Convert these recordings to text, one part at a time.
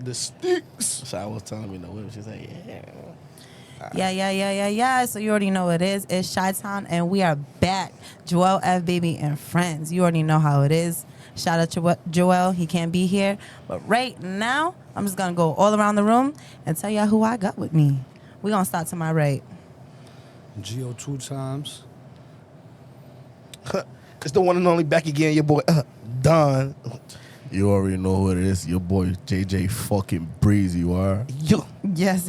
The sticks. So I was telling me the whip. She's like, Yeah. So you already know what it is. It's Cheytown, and we are back. Joel, Fbaby, and Friends. You already know how it is. Shout out to Joel. He can't be here. But right now, I'm just going to go all around the room and tell y'all who I got with me. We're going to start to my right. Geo2Times. it's the one and only back again, your boy, Don. You already know who it is. Your boy, JJ fucking Breezy, you are. Yo. Yes.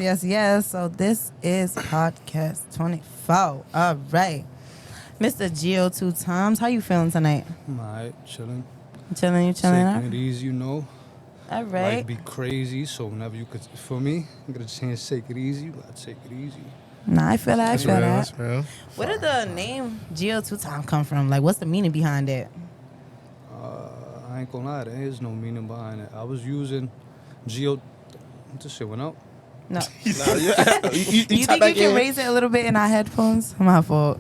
So this is Podcast 24. All right. Mr. Geo2Times, how you feeling tonight? I'm alright, chilling. You chilling? Taking it easy, you know. All right. Life be crazy, so whenever you could, for me, you get a chance to take it easy, you gotta take it easy. Nah, I feel that. That's real. Where did the name Geo2Times come from? Like, what's the meaning behind it? I ain't gonna lie, there is no meaning behind it. I was using Geo. This shit went out. No. You You think you can raise it a little bit in our headphones? My fault.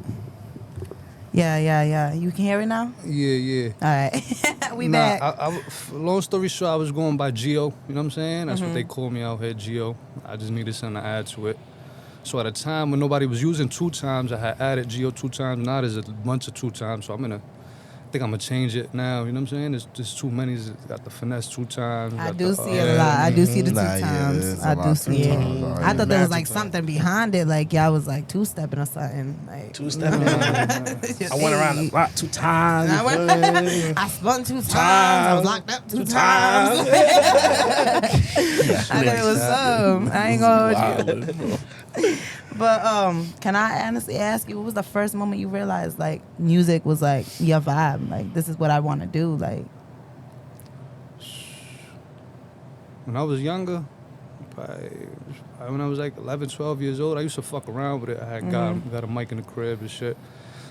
Yeah. You can hear it now? Yeah. All right. We back. Long story short, I was going by Geo. You know what I'm saying? That's what they call me out here, Geo. I just needed something to add to it. So at a time when nobody was using 2 times, I had added Geo2Times. Now there's a bunch of 2 times, so I think I'm gonna change it now. You know what I'm saying? There's too many. It's got the finesse 2 times. I do see it a lot. I do see the 2 times. I do see it. I thought there was like something behind it. Like y'all was like 2-stepping or something. Like 2-stepping. I went around the block 2 times. I spun 2 times. I was locked up 2 times. I thought it was some. I ain't gonna hold you. But can I honestly ask you, what was the first moment you realized like music was like your vibe? Like this is what I want to do. Like when I was younger, probably when I was like 11, 12 years old, I used to fuck around with it. I had got a mic in the crib and shit.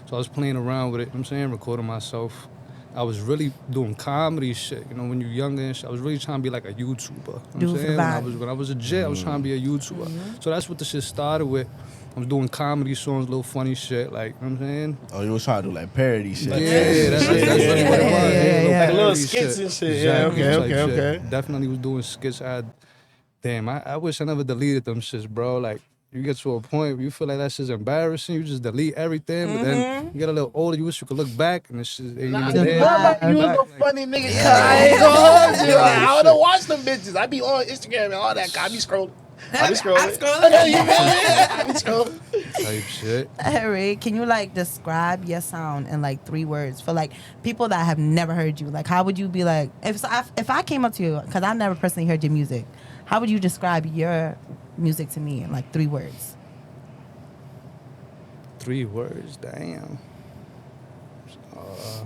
So I was playing around with it, you know what I'm saying, recording myself. I was really doing comedy shit, you know, when you're younger and shit. I was really trying to be like a YouTuber. You know what I'm saying? When I was a jet, I was trying to be a YouTuber. So that's what the shit started with. I was doing comedy songs, little funny shit, like, you know what I'm saying? Oh, you was trying to do like parody shit. Yeah, that's really what it was. Like little skits and shit. Exactly, Yeah, okay. Definitely was doing skits. I wish I never deleted them shits, bro. Like, you get to a point where you feel like that shit's embarrassing. You just delete everything, but then you get a little older. You wish you could look back and this shit ain't even there. You was a funny nigga. I ain't gonna hold you. I don't watch them bitches. I be on Instagram and all that. I be scrolling. I be scrolling. Type shit. Harry, can you like describe your sound in like 3 words for like people that have never heard you? Like, how would you be like if I came up to you, because I've never personally heard your music? How would you describe your music to me in like 3 words? 3 words, damn.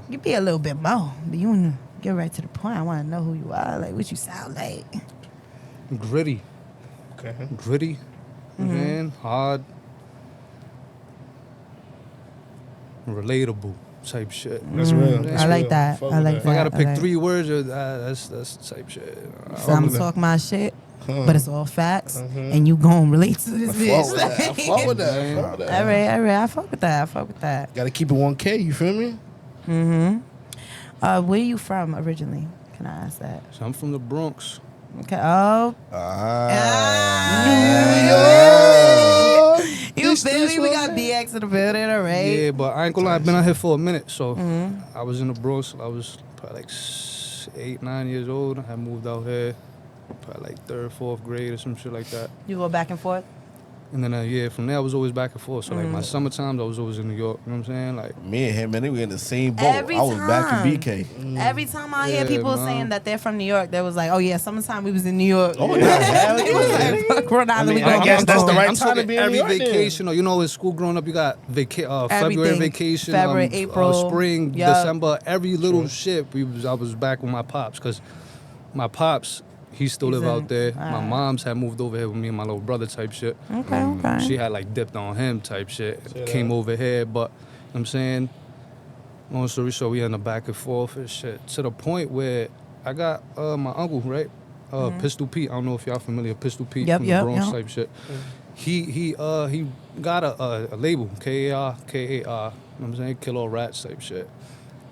You be a little bit more, but you wanna get right to the point. I want to know who you are, like what you sound like. Gritty. Okay. Gritty, man, hard, relatable type shit. That's real. I like that. I like If that. I gotta pick 3 words, that's the type shit. So I'm talking my shit, but it's all facts, and you gon' relate to this bitch. I fuck with that. All right. I fuck with that. Gotta keep it 1K, you feel me? Where you from originally? Can I ask that? So I'm from the Bronx. Okay. Oh. You feel me? We got BX in the building, all right? Yeah, but I ain't gonna lie, I've been out here for a minute. So I was in the Bronx. I was probably like 8, 9 years old. I moved out here, probably like 3rd, 4th grade or some shit like that. You go back and forth? And then, from there, I was always back and forth. So, like, my summer times, I was always in New York. You know what I'm saying? Like, me and him, man, we in the same boat. Every I was back in BK. Every time I hear people saying that they're from New York, they was like, oh, yeah, summertime we was in New York. Oh, yeah. It was like, fuck Rhode Island, we I going guess back that's home. the right I'm time to talking be in every New York vacation. You know, in school growing up, you got February Everything. vacation, February, April, spring, yep. December, every little shit. I was back with my pops because my pops, he still live out there. My mom's had moved over here with me and my little brother type shit. Okay. She had like dipped on him type shit. Came over here, but you know what I'm saying, long story short, we end up back and forth and shit. To the point where I got my uncle, right? Pistol Pete. I don't know if y'all familiar with Pistol Pete from the Bronx type shit. He got a label, K-A-R, you know what I'm saying? Kill All Rats type shit.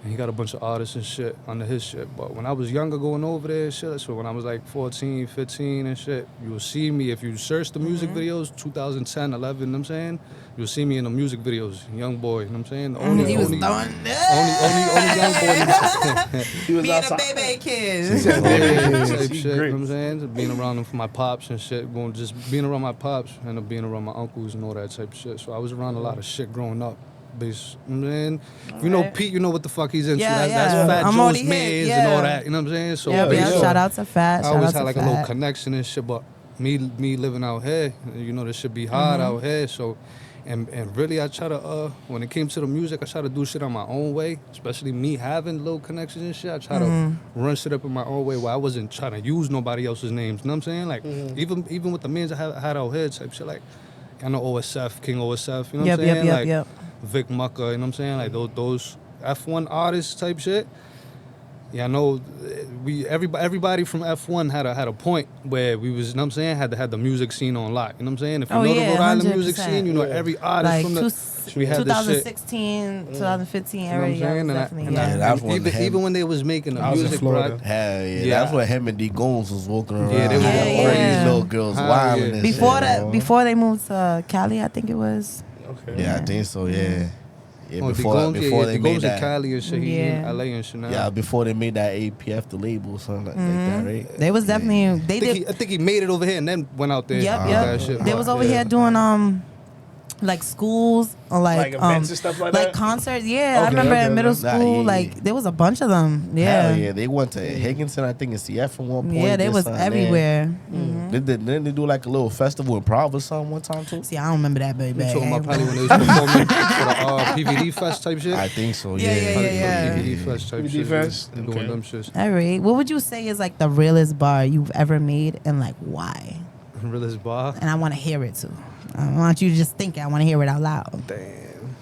And he got a bunch of artists and shit under his shit. But when I was younger going over there and shit, so when I was like 14, 15 and shit, you'll see me, if you search the music videos, 2010, 11, you know what I'm saying? You'll see me in the music videos, young boy, you know what I'm saying? The only He was only throwing young boy. He was being outside. a baby kid. Type shit, She you know great. what I'm saying? Being around them for my pops and shit, just being around my pops and being around my uncles and all that type of shit. So I was around a lot of shit growing up. Base, man. You know Alright. Pete, you know what the fuck he's into. Yeah, That's yeah. Fat I'm Joe's already hit, mans yeah. and all that. You know what I'm saying? So Yeah, yeah, yeah. Shout out to Fat. I Shout always out had to like a little Fat. connection and shit, but me living out here, you know, this shit be hard out here. So, and really, I try to when it came to the music, I try to do shit on my own way. Especially me having little connections and shit, I try to run shit up in my own way where I wasn't trying to use nobody else's names. You know what I'm saying? Like even with the mans I had out here type shit, like I know OSF, King OSF. You know what I'm saying? Like, Yep. Vic Mucka, you know what I'm saying? Like those F1 artists type shit. Yeah, I know everybody from F1 had a point where we was, you know what I'm saying, had the music scene on lock. You know what I'm saying? If you Oh, know yeah, the Rhode Island music 100%. scene, you know every artist Like from the we had this shit. 2016, 2015 You know what era. I'm Yeah, saying? was And definitely. Yeah, Yeah. that's when even when they was making the I was in music, Florida. bro. Hell yeah, Yeah. that's where him and D Goons was walking around. Yeah, they was Yeah, all yeah. these little girls Hell wilding yeah. and Before shit, that, bro. before they moved to Cali, I think it was. Okay. Yeah, I think so. Yeah, yeah. Oh, Before they made in that. Cali and shit. He in Yeah. LA and shit now. Yeah, before they made that APF the label or something like that, right? They was definitely. They did. I think he made it over here and then went out there. Yep, and yep. did that shit. They But, was over yeah. here doing like schools or Like events and stuff like that? concerts. Yeah, I Okay, remember okay, in middle okay. Nah, school, yeah, like yeah. there was a bunch of them. Yeah, Hell yeah, they went to Higginson, I think, in CF at one point. Yeah, they did was something there. everywhere. Didn't they do like a little festival in Provo or something one time too? See, I don't remember that, baby. You talking about probably when they was performing for the PVD Fest type shit? I think so. Yeah, Yeah, yeah, yeah. PVD Fest type PVD shit. Fest? And Okay. doing them shits. All right, what would you say is like the realest bar you've ever made, and like why? Realest bar. And I want to hear it too. I don't want you to just think it. I want to hear it out loud. Damn.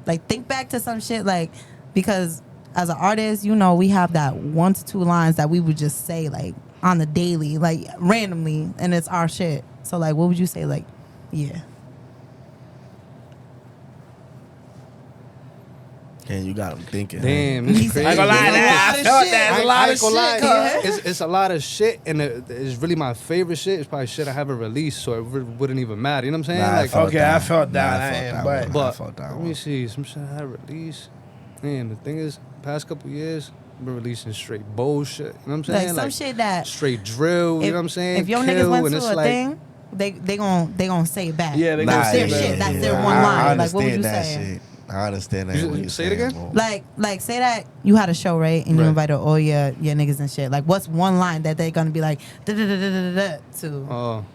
Like think back to some shit, like because as an artist, you know, we have that 1 to 2 lines that we would just say like on the daily, like randomly, and it's our shit. So like, what would you say? Like, yeah. And you got them thinking. Damn, it's He said- crazy. I ain't gonna lie, There's I a felt lot of that. There's shit. a lot I of ain't gonna lie, shit. cuz. it's a lot of shit, and it's really my favorite shit. It's probably shit I haven't released, so it wouldn't even matter. You know what I'm saying? Nah, like, Okay, I felt that. I ain't, but- I but felt that let one. me see some shit I released. Man, the thing is, past couple years, I've been releasing straight bullshit. You know what I'm saying? Like some shit that straight drill. You know what I'm saying? If your Kill, niggas went and to it's a like, thing, they gon' say it back. Yeah, they Nah, gonna That's say their that. shit. That's their yeah, one I line. Like, what would understand you that say? shit. I understand that. You what you're say it saying, again? bro. Like say that you had a show, right? And you Right. invited all your niggas and shit. Like, what's one line that they gonna be like da da da da da da to? oh,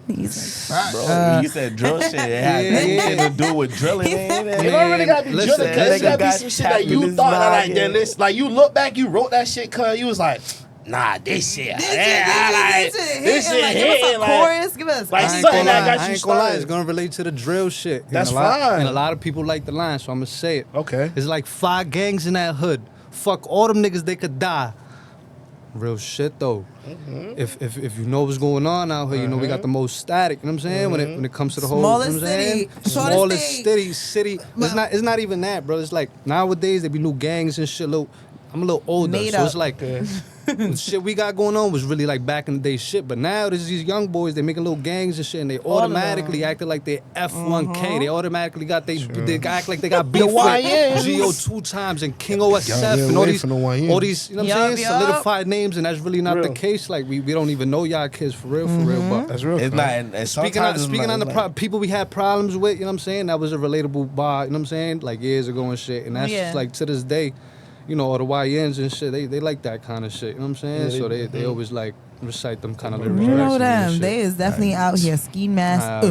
He's like, Bro, you said drill shit. It has Yeah, anything yeah. to do with drilling, man. It don't really gotta be Listen, drilling, cause it nigga gotta be got some shit tapped that in you his thought that like noggin. then this like you look back, you wrote that shit, cause you was like, nah, this shit, this shit like, give us hitting, a like, chorus. Give us. like I ain't something gonna that lie. got I you ain't gonna lie. It's started. gonna relate to the drill shit. That's and a lot, fine. And a lot of people like the line, so I'm gonna say it. Okay. It's like 5 gangs in that hood. Fuck all them niggas, they could die. Real shit though. If you know what's going on out here, you know we got the most static. You know what I'm saying? When it comes to the whole, Smallest you know what I'm saying? city. Shortest Smallest state. city. It's not even that, bro. It's like nowadays there be new gangs and shit. I'm a little older, Made so up. it's like the shit we got going on was really like back in the day shit. But now there's these young boys, they making little gangs and shit, and they All of automatically acting like they F1K. They automatically got they act like they got beef The with YNs. Geo2Times and King OSF Y'all get and all away these, from the YNs. all these, you know what I'm Yup, saying? yup. Solidified names, and that's really not the Real. case. Like we don't even know y'all kids for real, But That's real. It's cuz. not. And speaking on the people we had problems with, you know what I'm saying? That was a relatable bar, you know what I'm saying? Like years ago and shit, and that's Yeah. just like to this day. You know, all the YNs and shit, they like that kind of shit. You know what I'm saying? Yeah, So they always like recite them kind of lyrics. You know and them. shit. They is definitely out here ski mask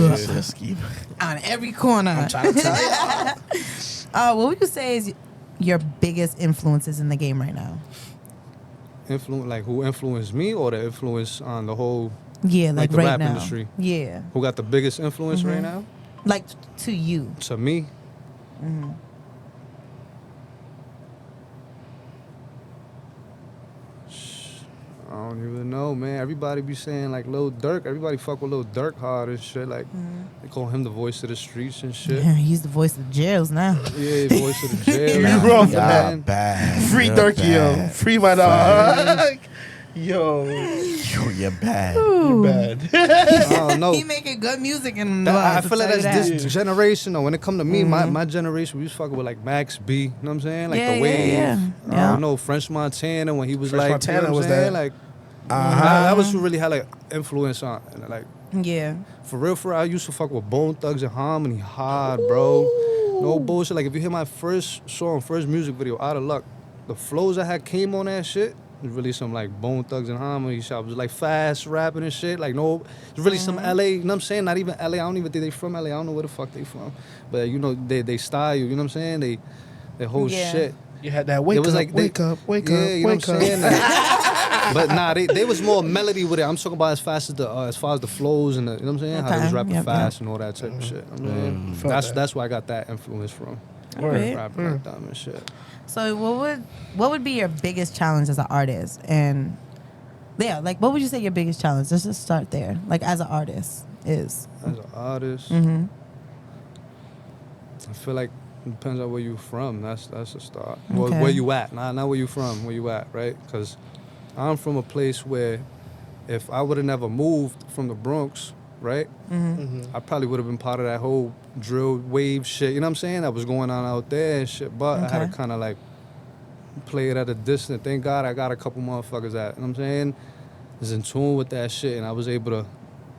on every corner. I'm trying to tell you. What would you say is your biggest influences in the game right now? Like who influenced me or the influence on the whole, Yeah, like the right rap now. industry? Yeah, Who got the biggest influence right now? like to you. To me, I don't don't even know, man. Everybody be saying like Lil Durk. Everybody fuck with Lil Durk hard and shit. Like they call him the voice of the streets and shit. Yeah, he's the voice of jails now. Yeah, voice of the jail. You wrong for Y'all that. bad. Free You're Durky, yo. bad. Free my dog. Yo, Yo, you're bad. you're bad. I don't know. He making good music and I feel like that's this. this generation. Though, when it come to me, my generation, we was fucking with like Max B. You know what I'm saying? Like Yeah, the wave. yeah. I don't know, French Montana when he was French like, Montana you know what was I'm saying? that. Like, Uh-huh. that was who really had like influence on. Like Yeah. for real, I used to fuck with Bone Thugs and Harmony hard, bro. No bullshit. Like if you hear my first song, first music video, Out of Luck, the flows I had came on that shit. It's really some like Bone Thugs and Harmony shit. It was like fast rapping and shit. Like no, it's really some LA. You know what I'm saying? Not even LA. I don't even think they from LA. I don't know where the fuck they from. But you know they style you. You know what I'm saying? They whole Yeah. shit. You had that wake It was up, like wake up, you know wake what up. I'm saying? But nah, they was more melody with it. I'm talking about as fast as as far as the flows and the, you know what I'm saying? How they was Okay, rapping yep, fast and all that type of shit. You know what I'm saying? Felt that. That's where I got that influence from. Alright. Rapping like that and shit. So what would be your biggest challenge as an artist? And yeah, like what would you say your biggest challenge? Let's just start there. Like as an artist is. As an artist, Mm-hmm. I feel like it depends on where you from. That's a start. Okay. Where you at? Not where you from. Where you at, right? Because I'm from a place where if I would have never moved from the Bronx, right? I probably would have been part of that whole drill wave shit. You know what I'm saying? That was going on out there and shit. But I had Okay. to kind of like play it at a distance. Thank God I got a couple motherfuckers that, you know what I'm saying, is in tune with that shit. And I was able to, you know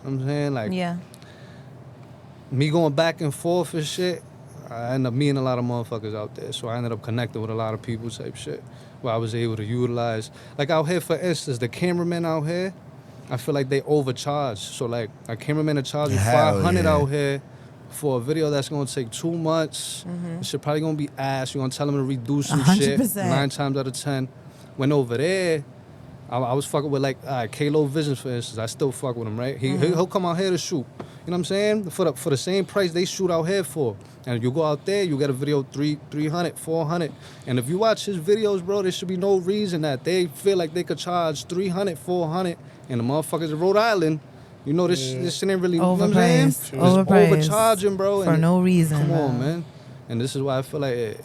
what I'm saying? Like, Yeah. me going back and forth and shit, I ended up meeting a lot of motherfuckers out there. So I ended up connecting with a lot of people type shit where I was able to utilize. Like out here, for instance, the cameramen out here, I feel like they overcharge. So like a cameraman will charge you Hell $500 yeah. out here for a video that's gonna take 2 months. It shit probably gonna be ass. You're gonna tell them to redo some shit 100%. 9 times out of 10. When over there, I was fucking with like K-Lo Visions, for instance. I still fuck with him, right? He'll come out here to shoot. You know what I'm saying? For the same price they shoot out here for. And you go out there, you get a video 300, 400. And if you watch his videos, bro, there should be no reason that they feel like they could charge 300, 400. And the motherfuckers in Rhode Island, you know, this shit ain't really, you know what I'm saying? It's Overpriced. overcharging, bro. For and no reason. Come on, bro. man. And this is why I feel like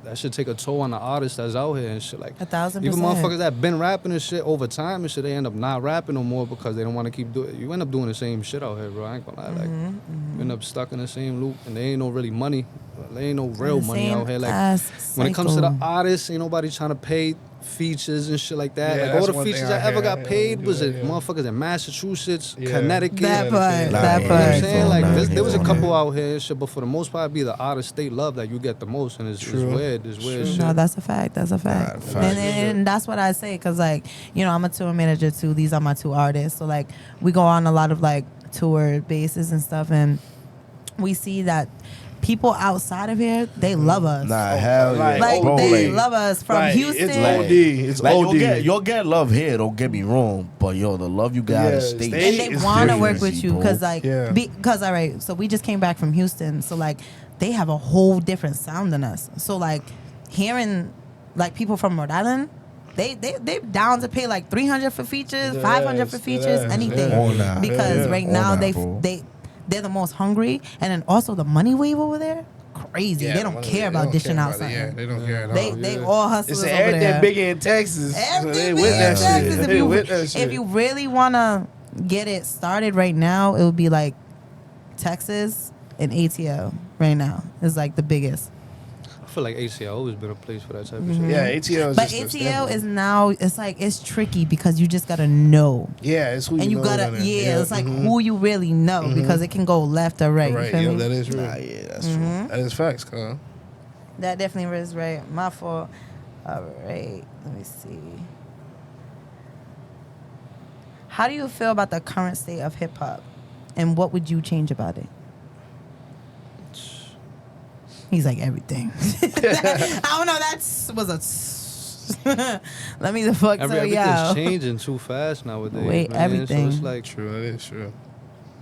that should take a toll on the artists that's out here and shit. Like 1,000%. even motherfuckers that been rapping and shit over time and shit, they end up not rapping no more because they don't want to keep doing it. You end up doing the same shit out here, bro. I ain't gonna lie. Like you end up stuck in the same loop and there ain't no really money. There ain't no real The money same out here. Like ass when it comes to the cycle. artists, ain't nobody trying to pay features and shit like that. Yeah, like that's all the one thing features I I ever hear. got Yeah, paid we was do it that, yeah. motherfuckers in Massachusetts, Yeah. Connecticut. That part. Nah, That yeah, You know what I'm part. saying? Like, Nah, there was a yeah. couple out here and shit, but for the most part, be the artists they love that you get the most, and it's True. weird. It's weird shit. No, that's a fact. That's a fact. Nah, fact. And that's what I say, because, like, you know, I'm a tour manager, too. These are my two artists. So, like, we go on a lot of, like, tour bases and stuff, and we see that people outside of here, they love us. Nah, hell yeah. Like, Bro, they like, love us from Like, Houston. it's OD. It's like, OD. you'll get love here, don't get me wrong. But yo, the love you got Yeah, in States. And they It's want to work different, with you bro. because, like, Yeah. because, all right, so we just came back from Houston. So, like, they have a whole different sound than us. So, like, hearing, like, people from Rhode Island, they down to pay, like, $300 for features, Yes, $500 for features, yes, anything. yeah. Oh, nah. Because Yeah. right Oh, now, nah, bro. they're the most hungry. And then also the money wave over there, crazy. Yeah, they don't money- care they about don't dishing care out about it. something. Yeah, they don't care at all. They yeah. all hustlers It's over everything there. big in Texas. So they Everything with big that in shit. Texas. If They you, with that shit. if you really want to get it started right now, it would be like Texas and ATL right now is like the biggest. I feel like ACL always been a place for that type of shit. Mm-hmm. Yeah, ATL is But just a ATL standard. is now, it's like, it's tricky because you just got to know. Yeah, it's who you And you know gotta, down there. yeah, it's like mhm. who you really know because it can go left or right. Right, You feel yeah, me? that is real. Nah, yeah, that's Mm-hmm. That is facts, cuz. That definitely is right. My fault. All right, let me see. How do you feel about the current state of hip hop, and what would you change about it? He's like everything. I don't know. That was a. Let me the fuck tell Everything's y'all. changing too fast nowadays. Wait, man. everything. So it's like, True, that is true.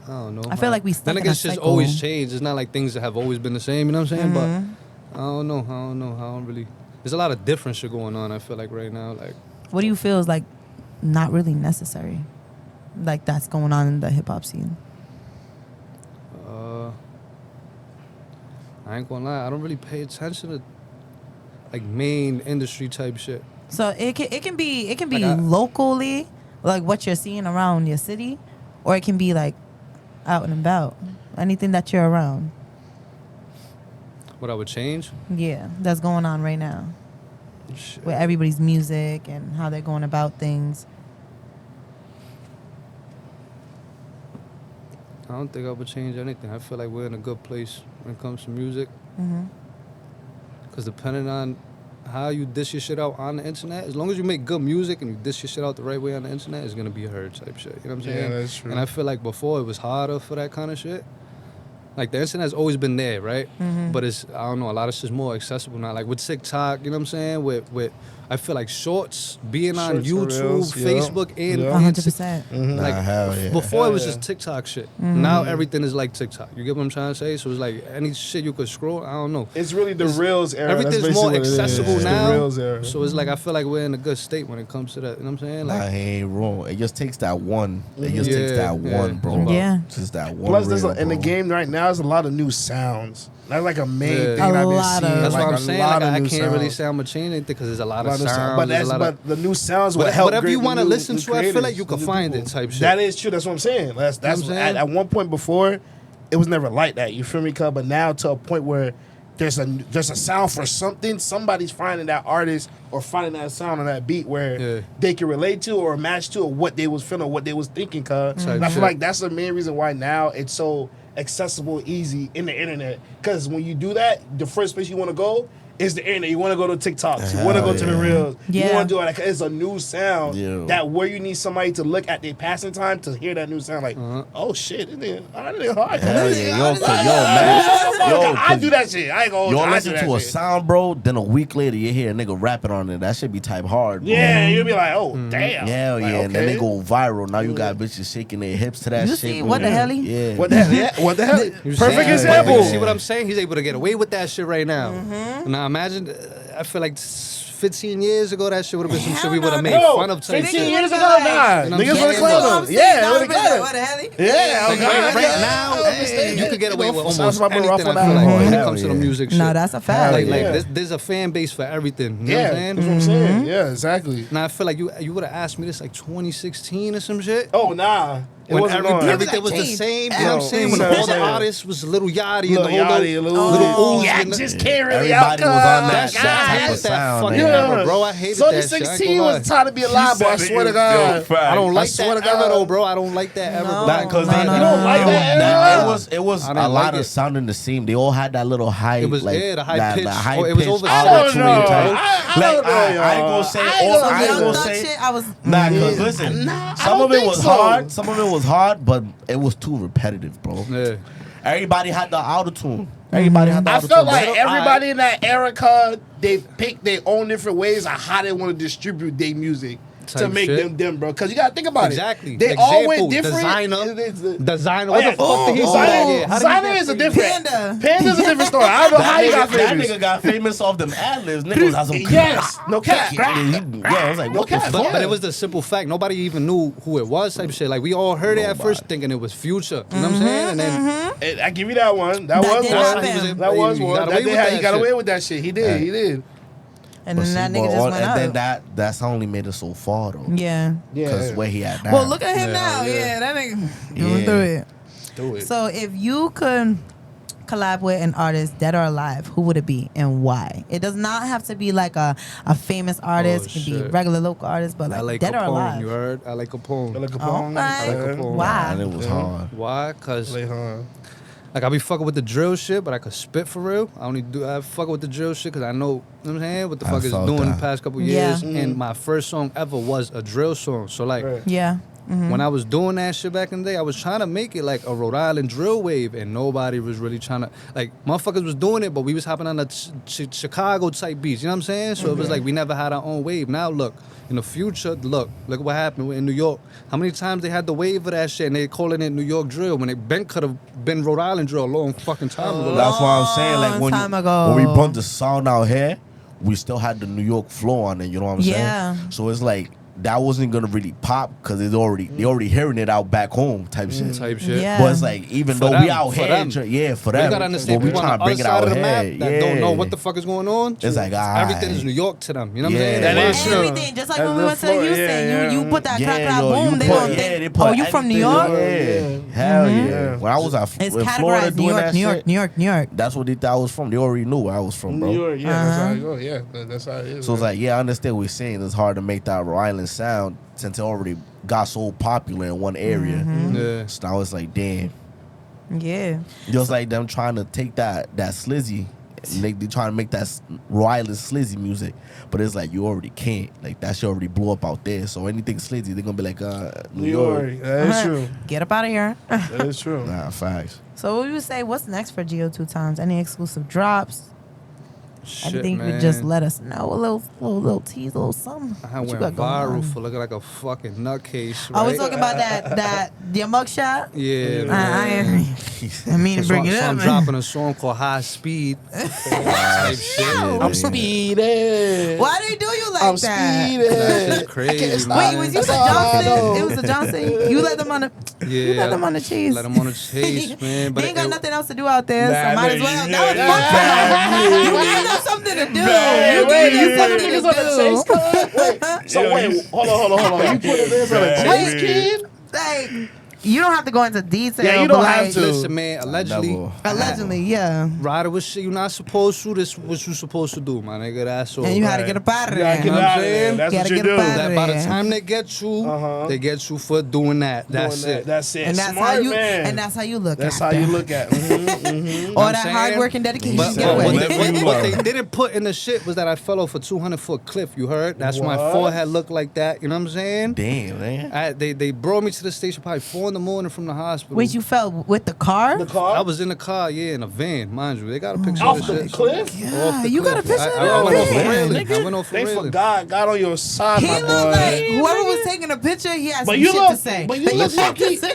I don't know. I feel like we stuck Then in again, a it's just cycle. always changed. It's not like things that have always been the same. You know what I'm saying? Mhm. But I don't know. I don't really. There's a lot of different shit going on. I feel like right now, like What do you feel is like not really necessary, like that's going on in the hip hop scene? I ain't gonna lie, I don't really pay attention to like main industry type shit. So it can be Like locally, like what you're seeing around your city, or it can be like out and about, anything that you're around. What I would change? Yeah, that's going on right now Shit. with everybody's music and how they're going about things. I don't think I would change anything. I feel like we're in a good place when it comes to music. Mm-hmm. Because depending on how you dish your shit out on the internet, as long as you make good music and you dish your shit out the right way on the internet, it's going to be heard type shit. You know what I'm saying? Yeah, that's true. And I feel like before it was harder for that kind of shit. Like the internet's always been there, right? Mm-hmm. But it's, I don't know, a lot of shit's more accessible now. Like with TikTok, you know what I'm saying? With I feel like shorts being on Shorts and YouTube, reels, yeah. Facebook, and Yeah. 100%. like Nah, hell yeah. before it was Hell just yeah. TikTok shit. Mm-hmm. Now everything is like TikTok. You get what I'm trying to say? So it's like any shit you could scroll. I don't know. It's really the Reels era. Everything's That's more basically what it is. accessible It's now. The Reels era. So it's like I feel like we're in a good state when it comes to that. You know what I'm saying? Nah, Like he ain't wrong. It just takes that one. It just takes Yeah, that yeah. one, bro. Yeah. Just that one. Plus, there's reel, in the bro. game right now, there's a lot of new sounds. That's like a main Yeah. thing A I've been lot seeing. of- that's like what a I'm saying. lot Like of I new can't really sounds. say I'm gonna change anything because there's a lot Lot of of sounds. But, there's a lot of, the new sounds will help. whatever you want wanna listen to, I feel like you can find it type shit. That is true. That's what I'm saying. That's what I'm saying? at one point before, it was never like that. You feel me? Cuz? But now to a point where there's a sound for something. Somebody's finding that artist or finding that sound on that beat where Yeah. they can relate to or match to or what they was feeling, what they was thinking. Cuz Type and I feel shit. like that's the main reason why now it's so accessible, easy in the internet. Because when you do that, the first place you want to go is the internet. You want to go to TikToks. You want to go to the Hell yeah. Reels. You Yeah. want to do it. It's a new sound Yeah. that where you need somebody to look at their passing time to hear that new sound. Like, oh shit, it is hard. Hell yeah, yo, man. Yo, I do that shit. I ain't gonna. You'll I listen do that to a shit. sound, bro. Then a week later, you hear a nigga rapping on it. That should be type hard, bro. Yeah, you'll be like, oh damn. Hell Like, yeah, and then they okay. go viral. Now you got bitches shaking their hips to that You shit. see, bro. what the hell? Yeah. What the hell? Yeah, what the hell? You Perfect saying? example. You see what I'm saying? He's able to get away with that shit right now. Now imagine, I feel like 15 years ago, that shit would have been some shit we would have made No, fun of. Type 15 shit. years ago, You nah. know what I'm Niggas saying? would have clowned him. Yeah, would have clowned him. Yeah, Like, right now, you could get away with almost anything. I feel like when it comes to the music shit. No, that's a fact. Like, Yeah. there's a fan base for everything. You know Yeah, what I'm saying? that's what I'm saying. Yeah, exactly. Now I feel like you would have asked me this like 2016 or some shit. Oh nah, it When wasn't on. everything was the changed. same, you know what I'm Yo, saying? When you know all what the I'm saying? artists was Lil Yachty and Lil the whole Yachty, Lil Uzi. Yeah, and the- just can't really Everybody was on that That shit, I type hated of that sound. fucking man. era, bro. I hated that shit. I ain't 2016 gonna lie. was time to be alive, bro. I swear to God. I don't like swear that to God. era though, bro. I don't like that era. No. bro. That, cause No, they, no, You don't like that era? It was I a didn't lot like of it. sounding the same. They all had that little high, It was- like yeah, the high that, pitch. the high Oh, it was pitch over- I don't auto-tune know. type. I Like don't know, I ain't y'all. gonna say I all. ain't I ain't gonna gonna That say. shit, I was. Nah, cause listen, Nah, I some don't of it think was so. hard. Some of it was hard, but it was too repetitive, bro. Yeah. Everybody had the auto tune. Everybody had the I auto felt tune. like everybody in that era, they picked their own different ways of how they want to distribute their music to Type make shit. them, bro. Because you got to think about Exactly. it. They all went Example, different. Designer. Designer. Oh, What yeah. the fuck did he do? Designer, Yeah, how did he Designer get is a famous? different. Panda. Panda's a different story. I don't know how he got That famous. nigga got famous off them ad-libs. Niggas had some Yes. No cap. Yeah, I was like, what the cap. fuck? But it was the simple fact. Nobody even knew who it was type shit. Like, we all heard it at first thinking it was Future. You know what I'm saying? And then I give you that one. That That was did one. happen. That was He one. got away That with did that he got shit. away with that shit. He did. He did. And But then that see, nigga but just all- went and then up. that's only made it so far though. Yeah. Because Yeah. where he at now. Well, look at him Yeah, now. yeah. Yeah, that nigga Yeah. going through it. do it. So if you could collab with an artist, dead or alive, who would it be and why? It does not have to be like a famous artist. It can be shit. regular local artist, but I like, like dead or Capone. alive. You heard? I like Capone. Like Okay. Capone. like Capone. Why? And it was hard. Why? Cause Like, huh? like I be fucking with the drill shit, but I could spit for real. I fuck with the drill shit because I know, you know what I'm saying, what the I fuck is felt doing that. the past couple Yeah. years. And my first song ever was a drill song. So like Right. Yeah. Mhm. when I was doing that shit back in the day, I was trying to make it like a Rhode Island drill wave, and nobody was really trying to, like, motherfuckers was doing it, but we was hopping on the Chicago type beats, you know what I'm saying? So it was like we never had our own wave. Now look, in the future, look what happened in New York. How many times they had the wave of that shit, and they calling it New York drill when it could have been Rhode Island drill a long fucking time ago. That's why I'm saying, like, Long time ago. when we bumped the sound out here, we still had the New York flow on it, you know what I'm Yeah. saying? So it's like, that wasn't gonna really pop because they already hearing it out back home type shit. Type shit. Yeah. But it's like even For though them, we out for here, them. for You them, gotta understand, but we people trying on to the bring other it side out of the map here. that don't know what the fuck is going on. It's like everything is New York to them. You know what I'm saying? That They is want true. shit. Everything, just like That's when we the went to Florida, Houston, yeah. you put that clap clap yo, boom, you they put- gonna yeah, they think, put oh, you from New everything, York? Yeah, hell yeah. Yeah. When I was It's in Florida categorized New doing York, that New York, shit, New York, New York. that's what they thought I was from. They already knew where I was from, bro. New York, yeah, that's how it goes. Yeah, that's how it is. So it's man. like, yeah, I understand what you're saying. It's hard to make that Rhode Island sound since it already got so popular in one area. Yeah. So now it's like, damn. Yeah. Just like them trying to take that slizzy, they trying to make that Rhode Island slizzy music, but it's like you already can't. Like that shit already blew up out there. So anything slizzy, they're gonna be like, New New York. York, that is true. Get up out of here. That is true. Nah, facts. So what would you say, what's next for Geo2Times? Any exclusive drops? Shit, Anything you man. could just let us know? A little tease, a little something. I What you went got going on? viral for looking like a fucking nutcase. I was right? talking about that your mugshot. Yeah, I man. mean to So, bring it so up. I'm man. dropping a song called High Speed. type shit. I'm speeding. Why do you do you like I'm that? speeding. That's just crazy, man. Wait, was you the That's all I know. Johnson? It was the Johnson. You let them on the. Yeah, You let them on the chase. Let them on the chase, man. But They ain't got it- nothing else to do out there, so Nah, might as nah, well. yeah, That was fun. You gave them something to do. You gave them something to do. So wait, hold on. You put this on a chase, kid? Like, you don't have to go into detail. Yeah, you but don't like, have to. Listen, man. Allegedly, Never. Allegedly, yeah. rider with shit you're not supposed to. This what you supposed to do, my nigga. That's all. And you had to Right. get up out of You gotta there. get know what out I'm of there. saying? That's Gotta what you get do. up out of That by the Yeah. time they get you, they get you for doing that. That's Doing it. That's it. And that's Smart, how you. man. And that's how you look. That's after. how you look at. All I'm that saying? hard work and dedication. But, Get but away. what, Live they, where you what they love. didn't put in the shit was that I fell off a 200-foot cliff. You heard? That's why my What? forehead looked like that. You know what I'm saying? Damn, man. They brought me to the station probably 4 a.m. from the hospital. Wait, you fell with the car? The car? I was in the car, yeah, in a van, mind you. They got a picture Off of the the shit. cliff? Yeah, Off the you got a cliff. picture of I went the off a van, railing. nigga. I went off a They railing. forgot. Got on your side, He my looked boy. like whoever was taking a picture. He had some But you shit look- to say. but you look like he- Listen,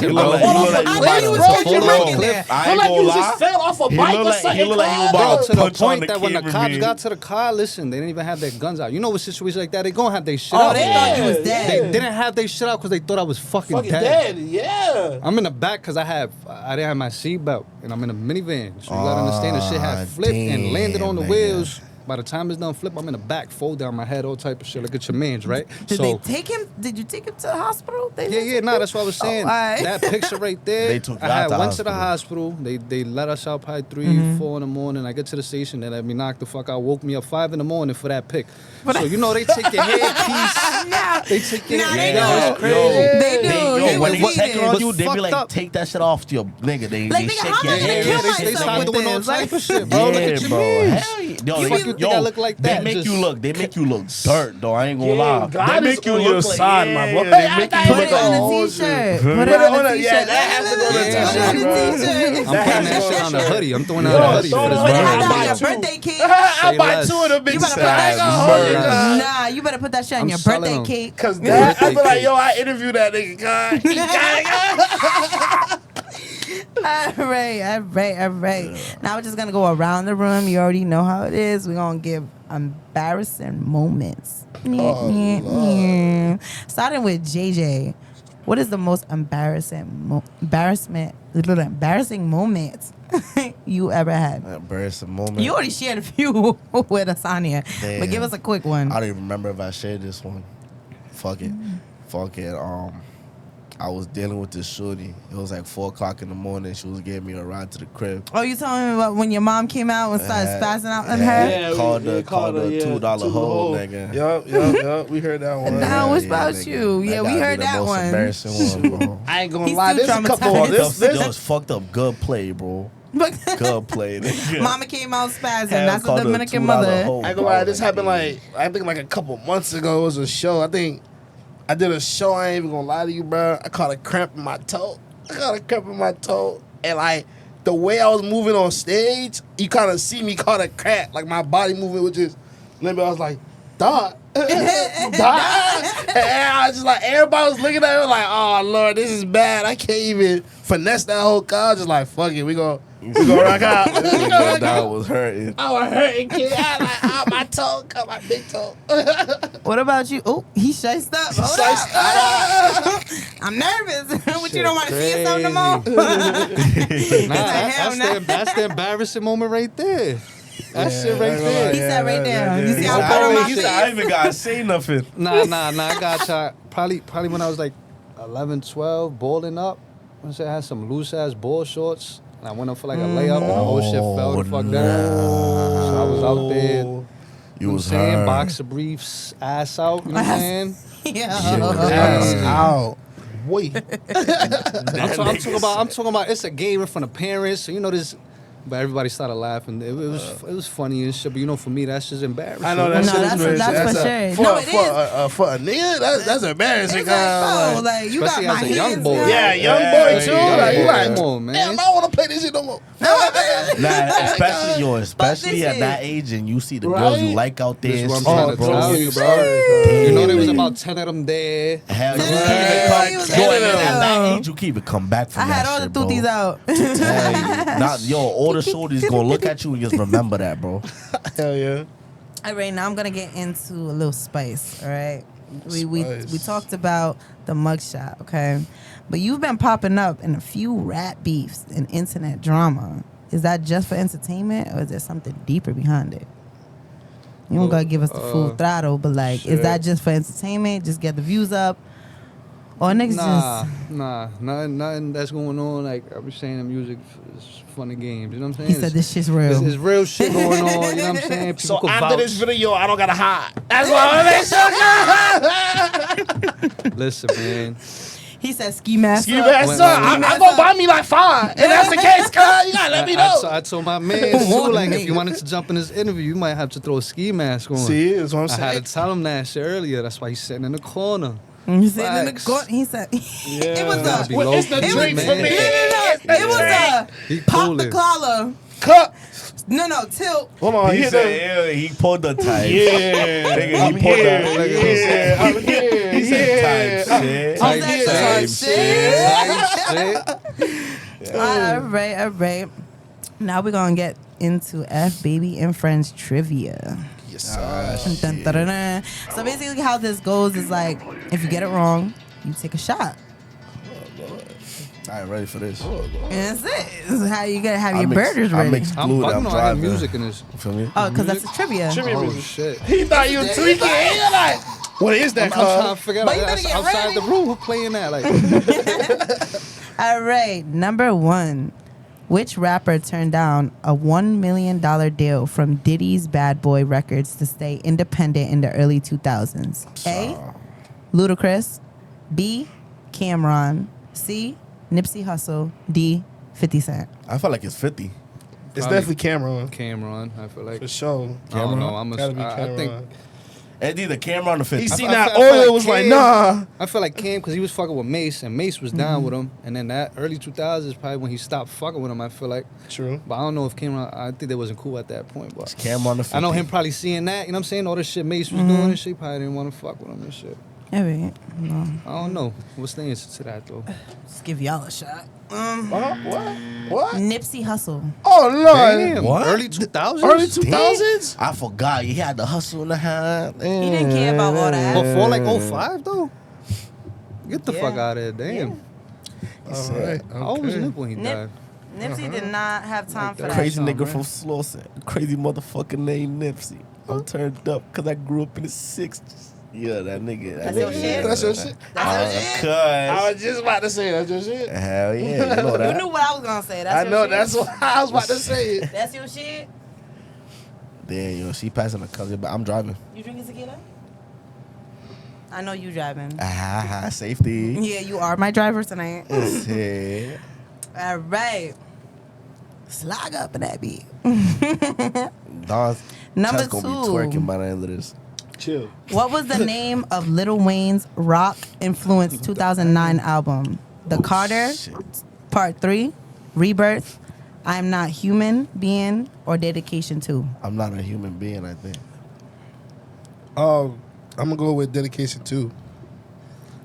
You bro. look like you I about knew you to was put picture your making clip. there. I Feel ain't like gonna you lie. just fell off a He bike look or like- he something. look like he was Bro, about to the punch on point the that when the camera, cops man. got to the car, listen, they didn't even have their guns out. You know, with situations like that, they gonna have their shit Oh, out. they thought you was Yeah, dead. They didn't have their shit out because they thought I was fucking dead. Yeah. I'm in the back because I didn't have my seatbelt, and I'm in a minivan. So you gotta understand the shit had flipped and landed on the damn, wheels. By the time it's done flip, I'm in the back, fold down my head, all type of shit. Look at your man's, right? Did they take him? Did you take him to the hospital? They Yeah, nah, that's what I was saying. alright. That picture right there. They took you I had out the went to the hospital. hospital. They let us out probably 3, 4 in the morning. I get to the station. They let me knock the fuck out. Woke me up 5 in the morning for that pic. So you know they take your headpiece. Nah, They take your Nah, they Yo, do. it's crazy. They do. Yo, He when was they check eating. on Was you, they be fucked like, up. take that shit off to your nigga. They Like, nigga, shake how your am I gonna head. kill they myself start with doing all this? type Like- of shit, bro. Look at your bro. man's. Hell yeah. You Yo, fucking think I look like They that? make Just- you look. They make you look dirt, though. I ain't gonna lie. God They is make you on look your like, side, my boy. They make I you Put look it on like. a t-shirt. Put Put it it on on a a- t-shirt. yeah, that has to go on a Put it t-shirt, on a bro. t-shirt. I'm putting that shit on a hoodie. I'm throwing out Yo, a hoodie throw for this it Put on. that I on buy your two. birthday cake. I buy less. 2 of them You bitches. better put that Sad. Nah, you better put that shit on I'm your selling birthday them. cake. Cause that, I Birthday feel like, cake. yo, I interviewed that nigga, God. He got All right. Now we're just gonna go around the room. You already know how it is. We're gonna give embarrassing moments. Starting with JJ. What is the most embarrassing moments you ever had? Embarrassing moment. You already shared a few with us on here, but Damn. give us a quick one. I don't even remember if I shared this one. Fuck it. I was dealing with this shorty. It was like 4 o'clock in the morning. She was giving me a ride to the crib. Oh, you telling me about when your mom came out and started spazzing out on her? Yeah. Called the $2 hole, nigga. Yup. We heard that one. Nah, what Yeah, about nigga. you? Yeah, we gotta be heard the that most one. Embarrassing one, bro. I ain't gonna He's lie. too There's a couple traumatized. of this. Yo, it's fucked up. Good play, bro. Good play. nigga. Mama came out spazzing. Hell, That's a called the Dominican $2 mother. hole, I ain't gonna bro. lie. This happened like I think like a couple months ago. It was a show. I think I did a show. I ain't even gonna lie to you, bro. I caught a cramp in my toe. And like the way I was moving on stage, you kind of see me caught a cramp. Like my body moving was just. Maybe I was like, dog. Dog. And I was just like, everybody was looking at me like, oh Lord, this is bad. I can't even finesse that whole car. I was just like, fuck it, we go rock out. That was hurting. I was hurting, kid. I like, my toe, cut my big toe. What about you? Oh, he shiced up. Hold up. I'm nervous. What, you don't want to see something no more? That's the embarrassing moment right there. That shit right there. He said right there. You see He how said, I put on my he said, I face? ain't even gotta say nothing. Nah. I got shot probably when I was like 11, 12, balling up. I had some loose ass ball shorts. And I went up for like a layup and the whole shit fell the fuck down. So I was out there. You was saying hurt. boxer briefs, ass out. You know what I'm saying? Yeah. Ass out. Wait. I'm talking about. It's a game in front of parents. So you know this. But everybody started laughing. It was funny and shit. But you know, for me, that's just embarrassing. I know that No, shit is that's embarrassing. for sure. For, No, it for a nigga, that's embarrassing. It's like, bro, like, you got Especially my as a hands. young boy. Yeah, young Yeah, boy yeah, too. yeah, Like, you yeah. like, Come on, man. damn, I don't want to play this shit no more. Especially at that age, and you see the girls you Right? like out there. This is what I'm shit, trying to bro. tell you, bro. Damn, You know there was nigga. about 10 of them there. Hell, you Yeah, can't he even was come. Yo, telling at them. that age, you can't even come back from I that had all the shit, bro. tooties out. All the shorties gonna look at you and just remember that, bro. Hell yeah. All right, now I'm gonna get into a little spice. All right, we Spice. talked about the mugshot, okay, but you've been popping up in a few rap beefs and internet drama. Is that just for entertainment, or is there something deeper behind it? You don't gotta give us the full throttle, but like, is shit. that just for entertainment? Just get the views up, or niggas Nothing that's going on. Like I was saying, the music is fun and games. You know what I'm saying? just? He said this shit's real. It's real shit going on. You know what I'm saying? People So could after vouch. this video, I don't gotta hide. That's what I'm gonna make sure. Listen, man. He said ski mask. You up. better, When- son. when- I'm gonna buy me like 5. If that's the case, cuz, you gotta let me know. I told my man too, like if you wanted to jump in this interview, you might have to throw a ski mask on. See, that's what I'm I saying. had to tell him that shit earlier. That's why he's sitting in the corner. You sitting in the Facts. court. He said it was Gotta a. be Well, low it's the key, drink man. for me. It was a He pop the coolin'. collar. Cut. No, tilt. Hold on. He hit said, them. yeah, he pulled the type. Yeah. Nigga, I'm he pulled here. the. Yeah. I'm here. He said type shit. Type Type shit. shit. All right. Now we're gonna get into Fbaby&Friends trivia. Yes, sir. Dun, dun, dun, dun. So basically, how this goes is like, if you get it wrong, you take a shot. I ain't ready for this. And that's it. This is how you gotta have I your mix- burgers I ready. mix I'm glue that bugging I'm on I have driving. music in this. You feel me? Oh, because that's trivia. Oh shit. He thought you tweaking. He like, what is that I'm trying to called? figure out But you that's better get outside ready. the room. Who playing that? Like All right, number 1. Which rapper turned down a $1 million deal from Diddy's Bad Boy Records to stay independent in the early 2000s? A. Ludacris. B. Cameron. C. Nipsey Hussle. D. 50 Cent. I feel like it's 50. It's Probably definitely Cameron. Cameron. I feel like For sure. I don't know. Gotta be I Cameron. think It's either Cameron or 50. He seen I that feel like oil was like, Cam- nah. I feel like Cam because he was fucking with Mace and Mace was down with him, and then that early 2000s is probably when he stopped fucking with him. I feel like, True. but I don't know if Cameron. I think they wasn't cool at that point. But Cameron or 50. I know him probably seeing that. You know what I'm saying? All the shit Mace was doing and shit. He probably didn't want to fuck with him and shit. All right. No. I don't know. What's the answer to that though? Let's give y'all a shot. What? Nipsey Hussle. Oh, Lord. Damn. What? Early 2000s. Early 2000s? I forgot. He had the hustle in the hand. He didn't care about all that. Before like 05 though. Get the Yeah. fuck out of there. Damn. All right. How old was Okay. Nip when he died? Nipsey did not have time for that. Crazy Song, nigga right? from Slauson. Crazy motherfucker named Nipsey. I'm turned up because I grew up in the 60s. Yeah, that nigga. That's your shit? That's your shit. That's your shit? I was just about to say that's your shit. Hell yeah. You know You that. knew what I was gonna say. That's I your know shit? that's what I was about to say. That's your shit. Damn, yo, she passing a cousin, but I'm driving. You drinking tequila? I know you driving. Safety. Yeah, you are my driver tonight. Yeah. All right. Slog up in that beat. Don's Number chest gonna be 2. twerking by the end of this. Chill. What was the name of Lil Wayne's rock influenced 2009 album? The Carter, Shit. Part 3, Rebirth, I'm Not Human Being, or Dedication 2? I'm not a human being, I think. I'm gonna go with dedication 2.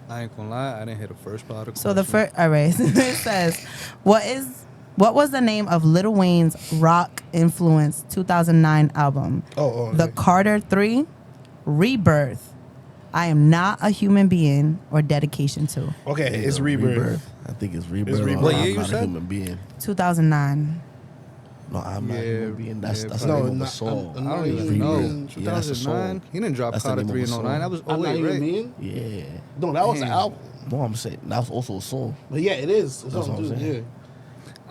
I ain't gonna lie, I didn't hear the first part of the So the question. first, all right, it says, what was the name of Lil Wayne's rock influenced 2009 album? Oh, The okay. Carter 3, Rebirth, I Am Not a Human Being, or Dedication to? Okay, it's Rebirth. I think it's Rebirth. Rebirth. What I'm year you not a said? human being. 2009. No, I'm not a human being. That's the No, name of the not- song. I don't even know. Rebirth. Yeah, that's the 2009. song. He didn't drop That's the Carter name of 3 the in song. 09. That was I'm not 08, even right? mean. Yeah. No, that was the Damn. album. No, I'm saying that was also a song. But yeah, it is. It's That's on what I'm dude, saying. yeah.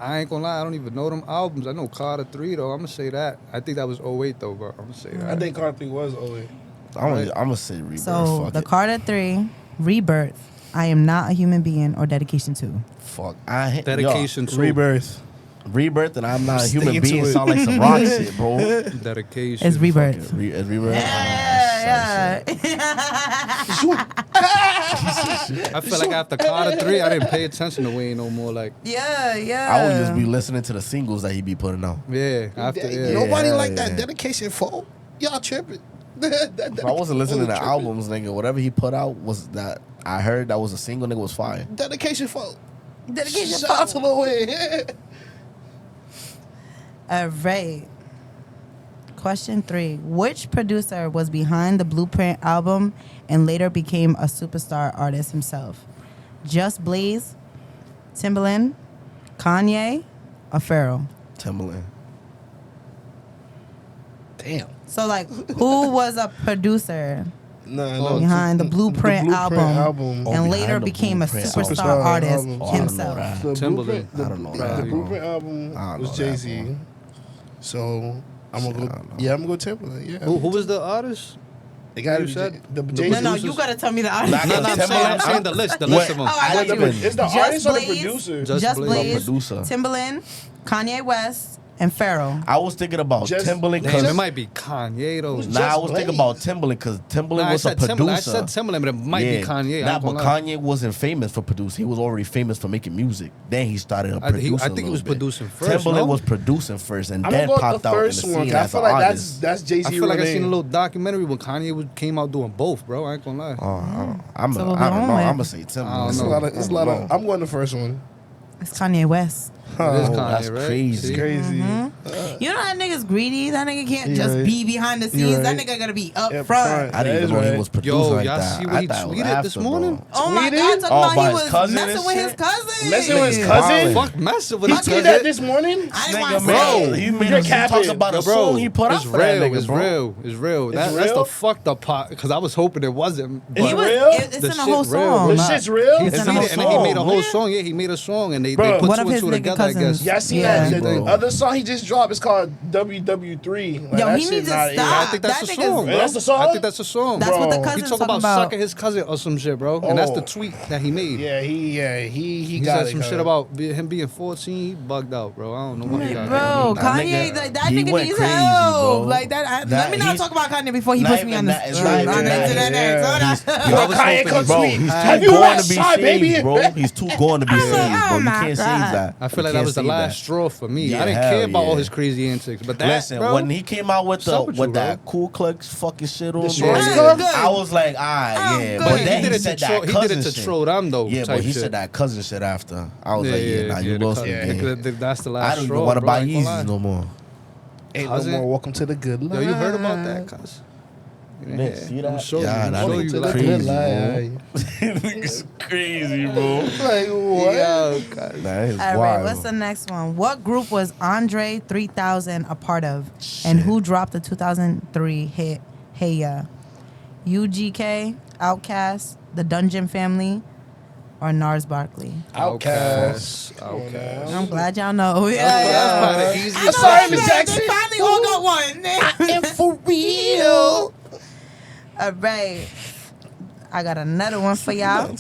I ain't gonna lie, I don't even know them albums. I know Carter 3 though. I'm gonna say that. I think that was 08 though, but I'm gonna say that. I think Carter 3 was 08. I'm gonna say Rebirth. So Fuck the it. Carter 3, Rebirth, I Am Not a Human Being, or Dedication to? Fuck. Dedication to Rebirth. Rebirth, and I'm not a human Sticking to being. it. Sound like some rock shit, bro. Dedication. It's Rebirth. It's Rebirth. Yeah. I feel like after Carter 3, I didn't pay attention to Wayne no more. Like, Yeah, yeah. I would just be listening to the singles that he be putting out. yeah, after yeah. Nobody Yeah, like that yeah. dedication for. Y'all tripping. If I wasn't listening to albums, nigga, whatever he put out was that I heard that was a single, nigga, was fire. Dedication for. Dedication Shout out to Lil Wayne. All right. Question 3. Which producer was behind the Blueprint album and later became a superstar artist himself? Just Blaze, Timbaland, Kanye, or Pharoah? Timbaland. Damn. So, like, who was a producer No, behind the Blueprint, album, Oh, and behind later the became a Blueprint superstar album. artist Superstar album. Oh, I don't know himself? that. The Timbaland. Blueprint, I don't know the that, bro. Blueprint album I don't was know that, Jay-Z. bro. So I'm gonna Shit, I go. don't know. Yeah, I'm gonna go Timbaland. Yeah. Who was the artist? They got you to said? the The Jay-Z. No, no, producers? you gotta tell me the artist. Nah, No, no, I'm saying the list. The list of them. Oh, I I got you. even- It's the Just artist or the Blaze. producer? Just Blaze. Blaze, Producer. Timbaland, Kanye West, and Pharoah. I was thinking about Just- Timbaland Damn, it because might be Kanye though. Who's nah, I Just was thinking Blaze? about Timbaland because Timbaland Nah, I was a said Timbaland. I producer. said Timbaland, but it might be Kanye. I Nah, ain't but gonna lie. Kanye wasn't famous for producing. He was already famous for making music. Then he started I producing. think he a was little bit. producing first, Timbaland no? was producing first, and I'm then gonna go with popped the out in the first one. scene 'Cause I as feel an like artist. that's Jay-Z. I feel like I running. seen a little documentary when Kanye came out doing both, bro. I ain't gonna lie. I'm So I what we don't know. on with? I'm gonna say Timbaland. It's a know. lot of. It's a lot of. I'm going the first one. It's Kanye West. It is Oh, Kanye, that's right? crazy. See? Crazy. You know that nigga's greedy. That nigga can't You just right. be behind the You scenes. That right. nigga gotta be up Up front. front. I didn't That even is know he right. was producing Yo, like y'all that. see what I he thought it was tweeted this after, morning? bro. Oh my Tweeted? God, talking Oh, about by he his was cousin messing and with shit? his cousin. Messing with his Nigga, cousin? Fuck messing with He his tweeted cousin. that this morning. I didn't Nigga, want to man, say. he made You're us capping. talk about Yo, a song he put out it's for that real. nigga, It's bro. real. It's real. That's real? the fucked up part because I was hoping it wasn't. But He was. real? It's The in a shit whole real, song. bro. This shit's real. He It's in tweeted a whole it, and then he made a song. whole Yeah. song. Yeah, he made a song and they Bro, put One two of and his two nigga together, I cousins. guess. Y'all seen Yeah. that? Bro. The other song he just dropped is called WW3. Like, Yo, that he shit needs to not- stop. I think that's That the nigga's- song, bro. That's the song? I think that's the song. That's what the Bro. He cousin's talk talking about about. sucking his cousin or some shit, bro. And that's the Oh. tweet that he made. Yeah, he He got said it, some cuz. shit about him being 14. He bugged out, bro. I don't know what he got. Bro, That Kanye, nigga, that he nigga went needs crazy, help. bro. Like that. Let That- me not he's- talk about Kanye before he not puts me even on the that, it's not even on the that. internet. Yeah. So that- Yo, I When was Kanye hoping comes he- tweet, He's have too you going last to be shot, baby? saved, bro. He's too going to be I'm like, saved, bro. oh You my can't save God. that. I feel You like that can't was the save last that. straw for me. Yeah, I didn't hell care about all yeah. his crazy antics, but that, Listen, bro, when he came out with What's up with you, that Ku Klux fucking shit on, Source bro, Code? I was like, alright, I'm yeah. good. But he then did he it said to troll. that He did cousin it to shit. troll them though. Yeah, but type he shit. said that cousin shit after. I was like, yeah, nah, you the lost cousin. the game. That's the I last don't straw. even want to bro, buy I ain't gonna lie. Yeezys no more. Ain't Cousin? no more welcome to the good life. Yo, you heard about that, cuz? Man, see I'm that? sure Yeah, you. that I'm sure nigga you To the like crazy, good bro. life. Nigga's crazy, bro. Like what? Yo, cuz. That is All right, wild. what's the next one? What group was Andre 3000 a part of? And who dropped the 2003 hit Hey Ya? UGK, Outkast, The Dungeon Family, or Nars Barkley? Outcast. Outcast. I'm glad y'all know. Yeah, That's yeah. probably the I easiest know sorry, that Miss they Jackson. finally all got one. And for real. All right. I got another one for y'all.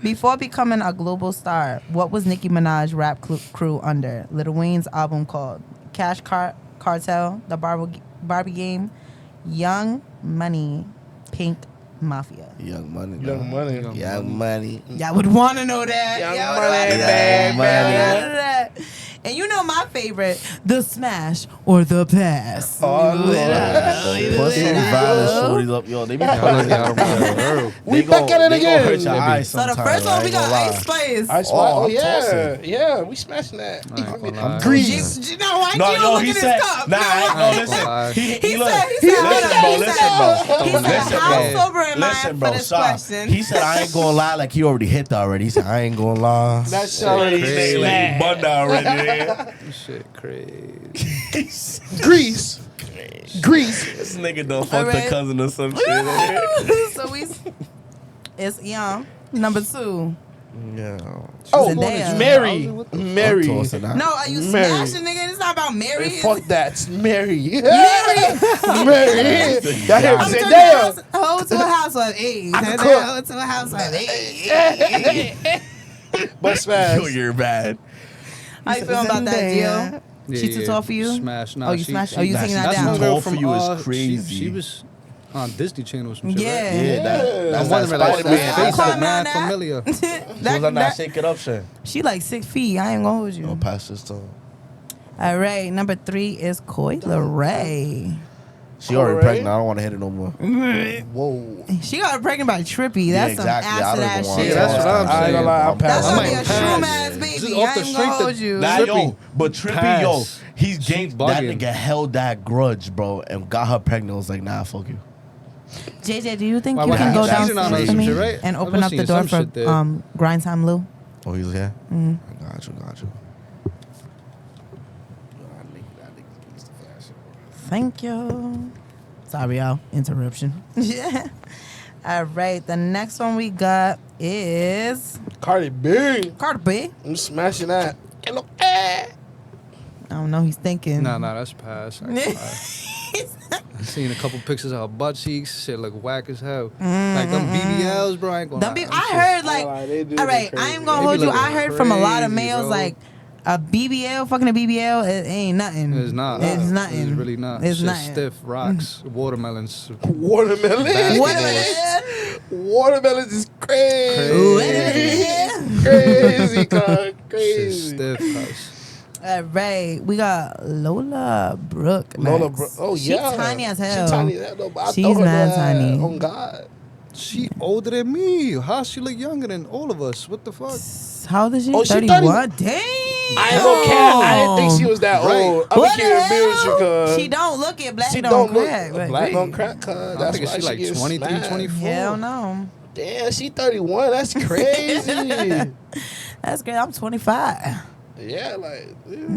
Before becoming a global star, what was Nicki Minaj rap crew under? Lil Wayne's album called Cash Cartel, The Barbie Game, Young Money, Pink Mafia. Young Money. Young dog. Money. Young Money. Y'all would want to know that. Young Y'all would Money, wanna know baby. that. And you know my favorite, the smash or the pass. Pussy violence shorties up, yo. They be We back at it again. Hurt your eyes So the sometime, first one I we ain't gonna got lie. Ice Spice. Ice Spice. Oh, Oh, I'm yeah. tossing. Yeah, we smashing that. I ain't gonna lie. Grease. You know why No, you yo, look he at said, his cup? nah, I ain't listen. gonna lie. He He look. said, Listen, bro. he said, how sober am I Listen, for bro. this Stop. question? He said, I ain't gonna lie, like he already hit that already. He said, I ain't gonna lie. That shit already Crazy. smashed. Bunda already. This shit crazy. Grease. Grease. This nigga done fucked Alright. a cousin or some shit. So it's Young, number 2. Yeah. Oh, Zendaya. Mary. I'm Mary. tossing that. No, are you Mary. smashing, nigga? It's not about Mary. Hey, fuck that. It's Mary. Mary. Mary. That here, I'm Zendaya. Hold to a house of 8. cook. Hold to a house of 8. But smash. Yo, you're bad. How you feeling about that, Gio? Yeah, She too tall for you? Smash. Nah, Oh, you she, smashed? Oh, you Nah, taking she that too down? tall. Tall for you is She, crazy. was on Disney Channel or some shit, Yeah. right? Yeah, that's I'm wondering, that like, Spider-Man. that I'm face calling look mad that. familiar. She was on that Shake It Up shit. She like 6 feet. I ain't gonna hold you. No, pass this time. All right, number 3 is Coyle Ray. She already Alright. pregnant. I don't want to hit it no more. Whoa. She got pregnant by Trippy. Yeah, That's exactly. I some don't acid even ass want shit. Yeah, that's what I'm I ain't saying. gonna lie, I'll That's pass. I gonna might be a pass. shroom ass Just baby. off I the ain't strength gonna of- hold you. Nah, Trippy. yo, but Trippy, Pass. yo, he's She gained that bugging. nigga held that grudge, bro, and got her pregnant. I was like, nah, fuck you. JJ, do you think Why, you what can go happened? Cheating on her downstairs or for some me shit, right? and I open was up the seeing door some for shit there. Grind Time Lou? Oh, he's here? Mm-hmm. Got you. Thank you. Sorry, y'all. Interruption. Yeah. All right. The next one we got is Cardi B. Cardi B. I'm smashing that. Hello. I don't know. He's thinking. Nah, that's past. I ain't gonna lie. I seen a couple pictures of her butt cheeks. Shit look whack as hell. Like them BBLs, bro. I ain't gonna Them lie. be- I heard like, Nah, they do all right, look I crazy. ain't gonna They hold be you. I looking heard from a lot of crazy, males bro. like a BBL fucking a BBL. It ain't nothing. It's not. It's nothing. It's really not. It's Shit nothing. stiff rocks, watermelons. Watermelon. Basketballs. Watermelons is crazy. Watermelon. Crazy, cuz. Shit Crazy. stiff, cuz. All right, we got Lola Brooke. Lola next. Bro. Oh, She yeah. tiny as hell. She tiny as hell, though. But I She's throw her mad that tiny. On God. She older than me. How she look younger than all of us? What the fuck? How old is she? Oh, she 31. 30. Damn. I ain't gonna care. I didn't think she was that Right. old. I'm What the keeping real with you, hell? cuz. She don't look it. Black She don't look crack. Like, black wait. don't crack, cuz. I That's think why she like getting 23, smashed. 24. Hell no. Damn, she 31. That's crazy. That's great. I'm 25. Yeah, like. Yeah.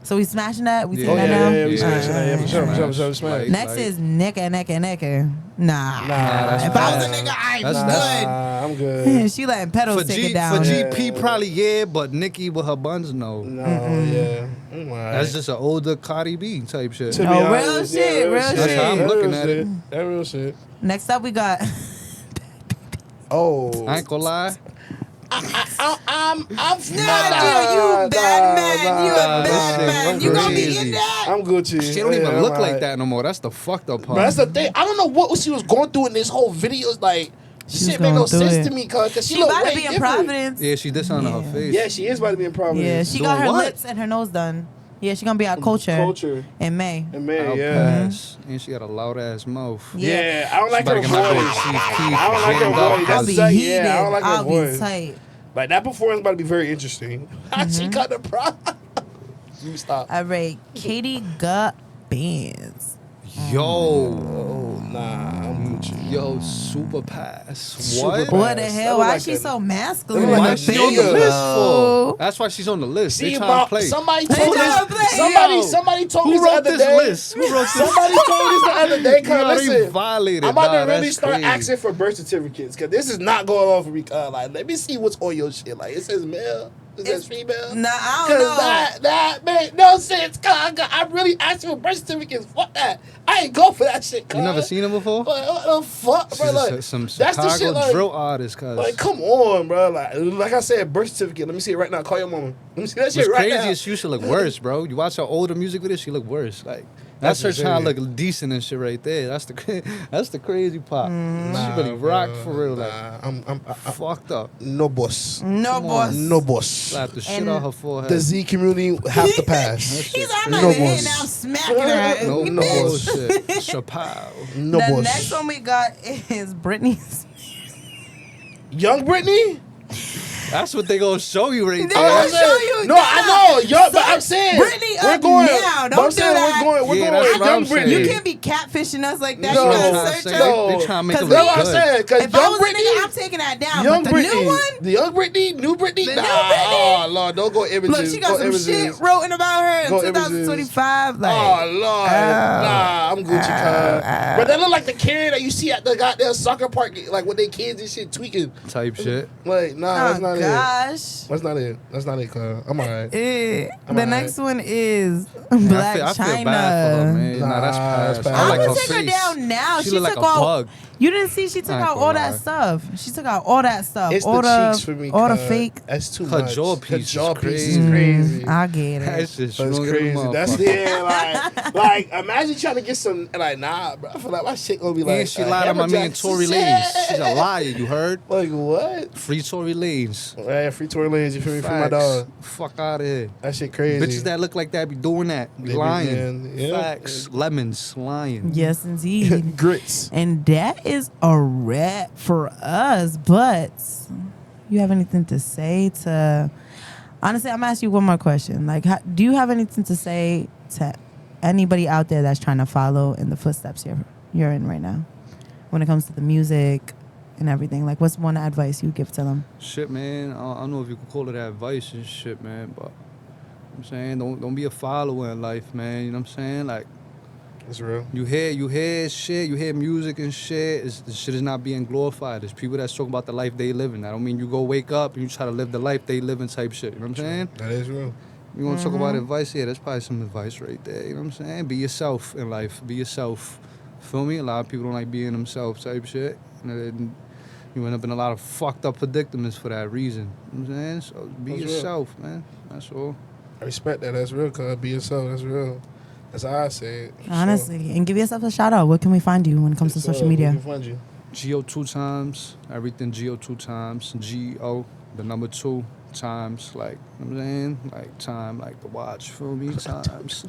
So we smashing that? We Yeah, taking that yeah, down? yeah, we smashing that. Yeah, for sure, Alright. for sure, for sure, smash. Like- Next is Necker. Nah. that's If I was a bad. nigga, I'm That's- good. I'm good. She letting pedals take it For down. GP probably yeah, but Nicki with her buns no. No, yeah. I'm alright. That's just an older Cardi B type shit. To be Oh, real honest, shit, real That's shit. how I'm That looking real at it. shit. That real shit. Next up, we got. Oh. I ain't gonna lie. I'm Nah, you bad man. You a nah, this bad shit man. You gonna be crazy. in that? I'm Gucci. She don't even Yeah, look I'm like alright. that no more. That's the fucked up part. But that's the thing. I don't know what she was going through in this whole video. It's like, She shit was make no going through sense it. to me, cause she She look about way to be in different. Providence. Yeah, she did something to her face. Yeah, she is about to be in Providence. Yeah, she got Doing her what? lips and her nose done. Yeah, she gonna be our culture Culture. in May. And man, I'll yeah. pass. And she got a loud ass mouth. Yeah, I don't like her Better get my boy voice. Chief Keef I don't like her jammed up, voice. I'll That's be like, heated. yeah, I don't like her I'll be voice. tight. Like that performance about to be very interesting. She got the problem. You stop. All right, Katie got bands. Yo. Nah, I'm Gucci. Yo, super pass. Super What? pass. What the That hell? look Why like she a- so masculine? that look Why like she a on the nigga. list for? That's why she's on the list. They See, trying to play. somebody They told tryna this. play. Somebody told me Who the wrote other this day. list? Who wrote this? Somebody told me this the other day. Cause Yo, they listen, violated. I'm about Nah, to really that's start crazy. asking for birth certificates because this is not going on for me. Like, let me see what's on your shit. Like, it says male, it says female. Nah, I don't know. Cause that make no sense. Cause I'm really asking for birth certificates. Fuck that. I ain't go for that shit. You never seen him before? What the fuck, bro? She's Like, some that's the Chicago shit. Like, drill artist, cuz. like, come on, bro. Like I said, birth certificate. Let me see it right now. Call your mama. Let me see that shit What's right crazy now. is she used to look worse, bro. You watch her older music videos, she look worse. Like That's her That's trying to insane. look decent and shit right there. That's the crazy part. Nah, She really rocked bro. for real. Nah, Like I'm fucked up. no boss. No Come on. boss. No boss. Slap the shit And out her forehead. The Z community have to pass. He's I'm No not even boss. here now. I'm smacking her. no No boss. bullshit. Chappelle. No the boss. next one we got is Britney's. Young Britney? That's what they gonna show you right They there. gonna show you. No, I know. Young, but I'm saying Britney we're up going. now. but Don't I'm do saying that. We're Yeah, going that's with what Young I'm saying. Britney. You can't be catfishing us like that. No. You They gotta trying to search say- her. they trying to make Cause it That's look what I'm good. saying. Because If I Young was a nigga, Britney, I'm taking that down. Young but the Britney, new one, the Young Britney, new Britney. The Nah, new Britney? oh Lord, don't go images. look, she got Go some images. shit written about her in Go images. 2025. Like, Oh Lord, nah, I'm Gucci, cuz. But that look like the kid that you see at the goddamn soccer park, like with their kids and shit tweaking. Type shit. Like, nah, that's oh not it. gosh. That's not it. That's not it, cuz. I'm alright. The alright. next one is Man, Black I feel China. bad for her, man. Nah, that's Nah, past. that's I I'm like gonna her take her face. down now. She She look took like a out. bug. You didn't see she took I ain't out gonna all that lie. stuff. She took out all that stuff. It's all the cheeks for me. All the cuz. fake. That's too Her much. jaw Her piece jaw is piece is crazy. crazy. I get That it. shit That's strong as a crazy. That's motherfucker. like imagine trying to get some like nah, bro. I feel like my shit gonna be like. And she lied on my man Tory Lanez. She's a liar, you heard? Like what? Free Tory Lanez. Right, free Tory Lanez. You feel me? Free my Facts. dog. Fuck out of here. That shit crazy. Bitches that look like that be doing that. Be They be- lying. man, yeah. Facts. Lemons. Lying. Yes, indeed. grits. And that is a wrap for us. But you have anything to say to? Honestly, I'm asking you one more question. Like, do you have anything to say to anybody out there that's trying to follow in the footsteps you're in right now, when it comes to the music and everything? Like, what's one advice you give to them? Shit, man. I don't know if you could call it advice and shit, man. But I'm saying don't be a follower in life, man. You know what I'm saying? Like, That's real. you hear shit, you hear music and shit. The shit is not being glorified. There's people that's talking about the life they living. I don't mean you go wake up and you try to live the life they living type shit. You know what I'm saying? That is real. You want to talk about advice? Yeah, that's probably some advice right there. You know what I'm saying? Be yourself in life. Be yourself. Feel me? A lot of people don't like being themselves type shit. And then you end up in a lot of fucked up predicaments for that reason. You know what I'm saying? So be That's real. yourself, man. That's all. I respect that. That's real. Cause be yourself. That's real. That's how I say it. for Honestly, and give yourself a shout out. Where can we find you when it comes sure. to social We media? can find you. Geo2Times. Everything Geo2Times. Geo, the number 2 times. Like, you know what I'm saying? Like time, like the watch. Feel me? Times.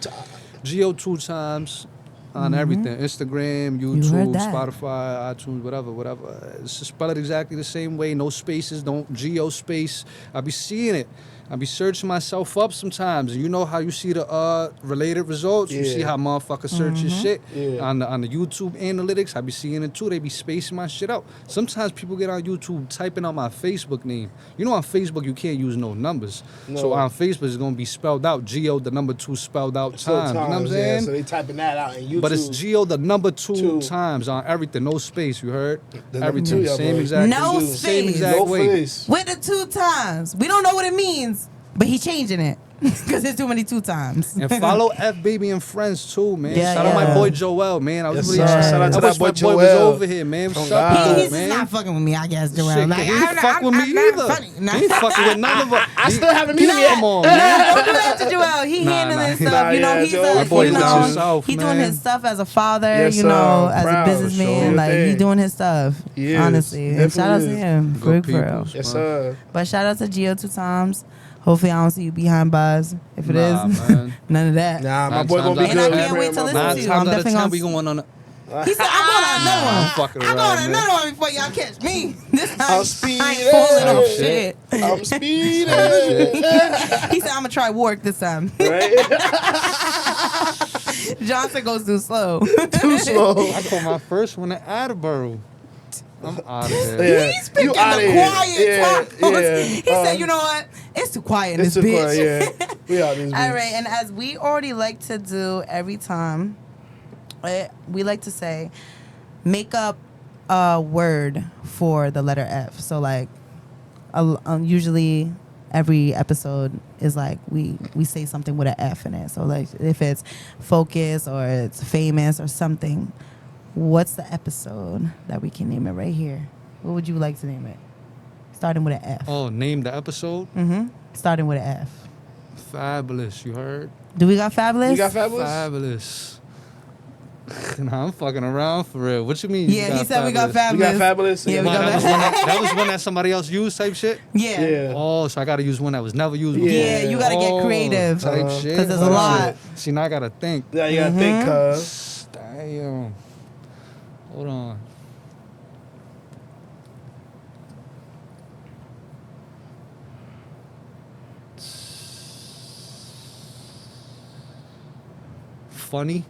Geo2Times. On everything, Instagram, You heard YouTube, that. Spotify, iTunes, whatever. It's just spell it exactly the same way, no spaces, don't geo space. I be seeing it. I be searching myself up sometimes. And you know how you see the related results? You see Yeah. how motherfuckers searching shit Yeah. on the YouTube analytics. I be seeing it too. They be spacing my shit out. Sometimes people get on YouTube typing out my Facebook name. You know on Facebook you can't use no numbers. So No. on Facebook it's gonna be spelled out. Geo the number 2 spelled out Still time. You know what I'm times, saying? Yeah, so they typing that out in YouTube. But it's Geo the number 2 Two. times on everything, no space. You heard? The number Everything, 2, yeah, same boy. exact, No same space. exact no way. face. With the 2 times. We don't know what it means, but he changing it. Because there's too many 2 times. And follow Fbaby&Friends too, man. Yeah, Shout out yeah. my boy Joel, man. I was Yes, really sir. Shout out to I that wish boy my boy was Joel. over here, man. What's Oh, up, God. though, He's just man? not fucking with me, I guess, Joel. Shit, Like, he ain't fuck with me I'm not either. funny. No. He ain't fucking with none of us. I still haven't met him Come yet. on, No, man. don't do that to Joel. He Nah, handling nah. stuff. Nah, You know, yeah, he's Joel. a, My boy's you down know, south, he's man. doing his stuff as a father, Yes, you know, sir. as Proud. a businessman. Sure Like, thing. he's doing his stuff. He is. Honestly. And shout out to Definitely is. him. For Good real. people. Yes, sir. But shout out to Geo2Times. Hopefully, I don't see you behind bars. If it Nah, is, man. none of that. Nah, my Nine boy times gonna be out And of I good. can't man, wait to my listen boy. Nine to you. times I'm out of definitely 10 gonna- we going on. He said, I'm going on another I'm one. fucking I'm around, going on man. another one before y'all catch me. This time, I'm I speeding. ain't falling off Oh, shit. I'm speeding. He said, I'm going to try work this time. Right? Johnson goes too slow. Too slow. I call my first one at Attleboro. I'm out of here. Yeah. He's picking You the outta here. quiet Yeah, times. yeah. He said, you know what? It's too quiet in It's this too bitch. quiet, yeah. We out these All right, and as we already like to do every time, we like to say, make up a word for the letter F. So like, usually every episode is like we say something with an F in it. So like if it's focus or it's famous or something, what's the episode that we can name it right here? What would you like to name it? Starting with an F. Oh, name the episode? Starting with an F. Fabulous, you heard? Do we got Fabulous? You got Fabulous? Fabulous. Nah, I'm fucking around for real. What you mean? Yeah, he said we got You fabulous. got Fabulous? Yeah, we Nah, got that was one that somebody else used type shit. Yeah. Yeah. Oh, so I gotta use one that was never used before. Yeah, you gotta get Oh, creative. type shit. 'Cause there's a Hold lot. on. See, now I gotta think. Yeah, you gotta think, cuz. Damn. Hold on. Funny.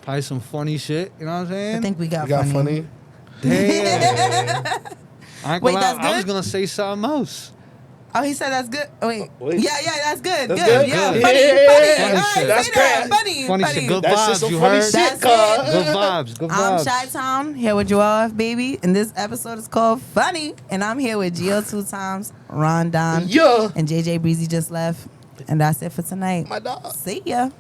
Probably some funny shit. You know what I'm saying? I think we got, You got funny? Damn. I ain't Wait, gonna lie, that's I was good? gonna say something else. Oh, he said that's good. Oh, wait. Wait. Yeah, that's good. That's good. good? Yeah, Good. funny. Yeah. Funny. Funny All right, shit. That's say that. great. Funny. Funny funny. shit. Good That's vibes. just some You funny heard? shit, That's cuz. it. Good vibes. Good I'm vibes. Cheytown here with Joel Fbaby, and this episode is called Funny. And I'm here with Geo2Times, Ron Don, Yeah. and JJ Breezy just left. And that's it for tonight. My dog. See ya.